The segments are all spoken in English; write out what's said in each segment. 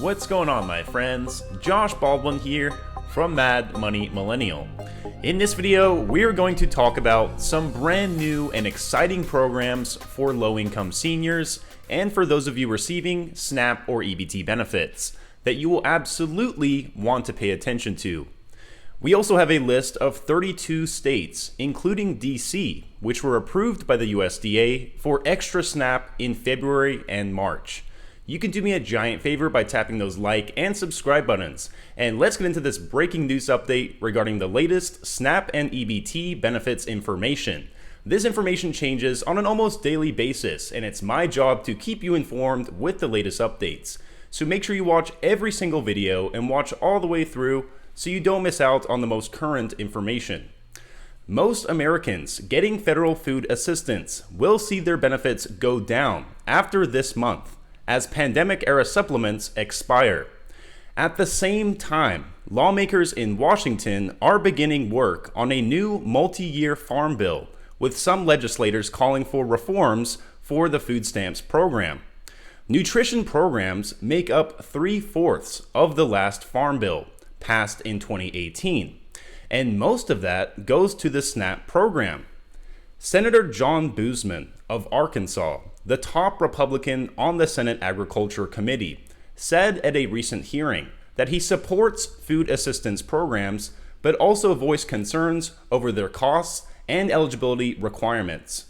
What's going on, my friends? Josh Baldwin here from Mad Money Millennial. In this video, we're going to talk about some brand new and exciting programs for low-income seniors and for those of you receiving SNAP or EBT benefits that you will absolutely want to pay attention to. We also have a list of 32 states, including DC, which were approved by the USDA for extra SNAP in February and March. You can do me a giant favor by tapping those like and subscribe buttons. And let's get into this breaking news update regarding the latest SNAP and EBT benefits information. This information changes on an almost daily basis, and it's my job to keep you informed with the latest updates. So make sure you watch every single video and watch all the way through so you don't miss out on the most current information. Most Americans getting federal food assistance will see their benefits go down after this month as pandemic-era supplements expire. At the same time, lawmakers in Washington are beginning work on a new multi-year farm bill, with some legislators calling for reforms for the food stamps program. Nutrition programs make up 3/4 of the last farm bill, passed in 2018, and most of that goes to the SNAP program. Senator John Boozman of Arkansas, the top Republican on the Senate Agriculture Committee, said at a recent hearing that he supports food assistance programs, but also voiced concerns over their costs and eligibility requirements.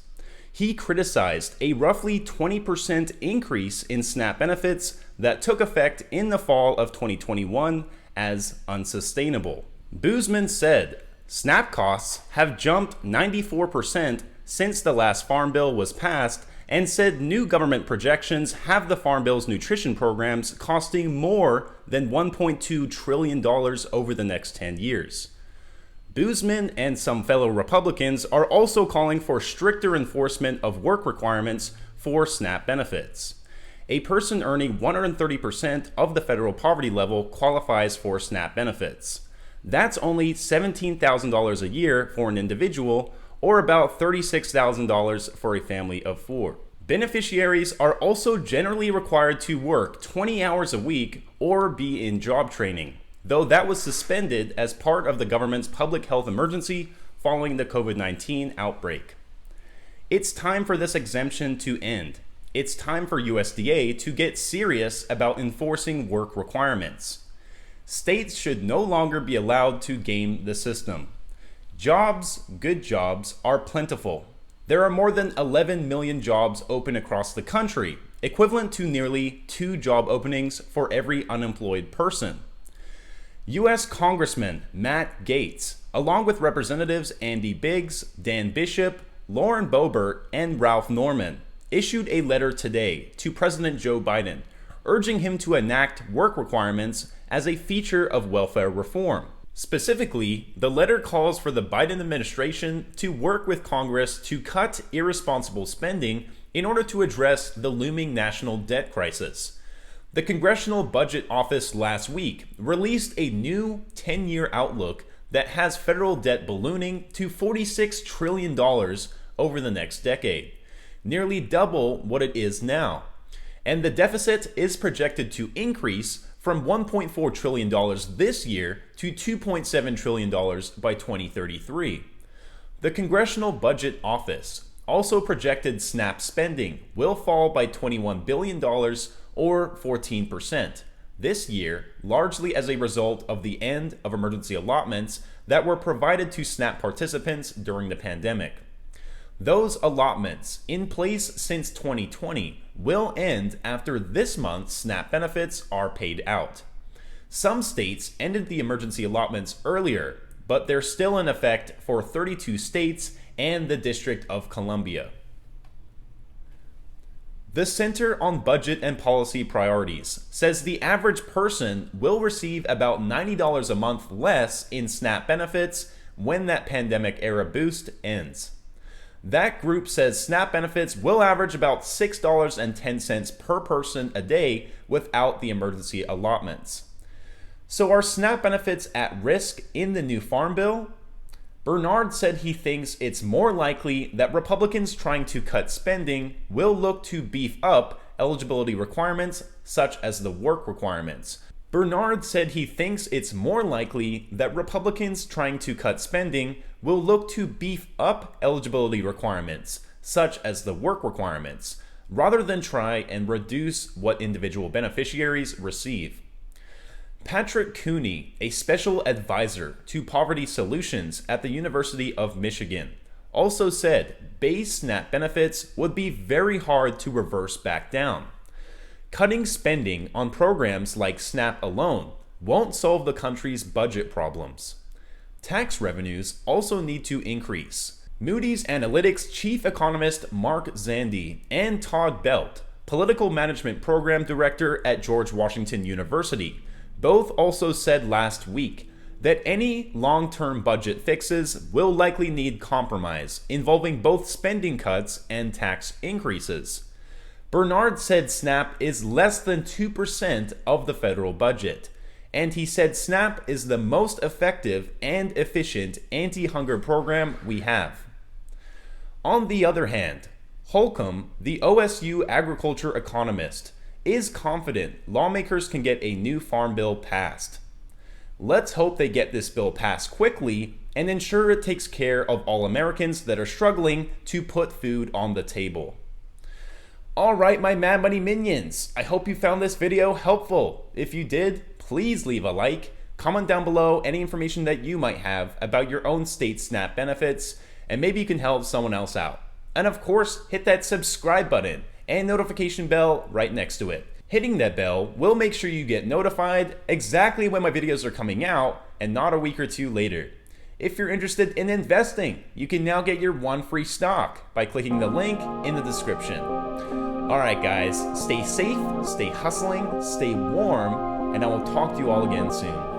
He criticized a roughly 20% increase in SNAP benefits that took effect in the fall of 2021 as unsustainable. Boozman said, SNAP costs have jumped 94% since the last farm bill was passed, and said new government projections have the Farm Bill's nutrition programs costing more than $1.2 trillion over the next 10 years. Boozman and some fellow Republicans are also calling for stricter enforcement of work requirements for SNAP benefits. A person earning 130% of the federal poverty level qualifies for SNAP benefits. That's only $17,000 a year for an individual, or about $36,000 for a family of 4. Beneficiaries are also generally required to work 20 hours a week or be in job training, though that was suspended as part of the government's public health emergency following the COVID-19 outbreak. It's time for this exemption to end. It's time for USDA to get serious about enforcing work requirements. States should no longer be allowed to game the system. Jobs, good jobs, are plentiful. There are more than 11 million jobs open across the country, equivalent to nearly 2 job openings for every unemployed person. U.S. Congressman Matt Gaetz, along with Representatives Andy Biggs, Dan Bishop, Lauren Boebert, and Ralph Norman, issued a letter today to President Joe Biden, urging him to enact work requirements as a feature of welfare reform. Specifically, the letter calls for the Biden administration to work with Congress to cut irresponsible spending in order to address the looming national debt crisis. The Congressional Budget Office last week released a new 10-year outlook that has federal debt ballooning to $46 trillion over the next decade, nearly double what it is now. And the deficit is projected to increase from $1.4 trillion this year to $2.7 trillion by 2033. The Congressional Budget Office also projected SNAP spending will fall by $21 billion or 14% this year, largely as a result of the end of emergency allotments that were provided to SNAP participants during the pandemic. Those allotments, in place since 2020, will end after this month's SNAP benefits are paid out. Some states ended the emergency allotments earlier, but they're still in effect for 32 states and the District of Columbia. The Center on Budget and Policy Priorities says the average person will receive about $90 a month less in SNAP benefits when that pandemic-era boost ends. That group says SNAP benefits will average about $6.10 per person a day without the emergency allotments. So are SNAP benefits at risk in the new farm bill? Bernard said he thinks it's more likely that Republicans trying to cut spending will look to beef up eligibility requirements, such as the work requirements. Bernard said he thinks it's more likely that Republicans trying to cut spending will look to beef up eligibility requirements, such as the work requirements, rather than try and reduce what individual beneficiaries receive. Patrick Cooney, a special advisor to poverty solutions at the University of Michigan, also said base SNAP benefits would be very hard to reverse back down. Cutting spending on programs like SNAP alone won't solve the country's budget problems. Tax revenues also need to increase. Moody's Analytics chief economist Mark Zandi and Todd Belt, political management program director at George Washington University, both also said last week that any long-term budget fixes will likely need compromise, involving both spending cuts and tax increases. Bernard said SNAP is less than 2% of the federal budget, and he said SNAP is the most effective and efficient anti-hunger program we have. On the other hand, Holcomb, the OSU agriculture economist, is confident lawmakers can get a new farm bill passed. Let's hope they get this bill passed quickly and ensure it takes care of all Americans that are struggling to put food on the table. Alright, my Mad Money minions, I hope you found this video helpful. If you did, please leave a like, comment down below any information that you might have about your own state SNAP benefits, and maybe you can help someone else out. And of course, hit that subscribe button and notification bell right next to it. Hitting that bell will make sure you get notified exactly when my videos are coming out and not a week or two later. If you're interested in investing, you can now get your one free stock by clicking the link in the description. Alright guys, stay safe, stay hustling, stay warm, and I will talk to you all again soon.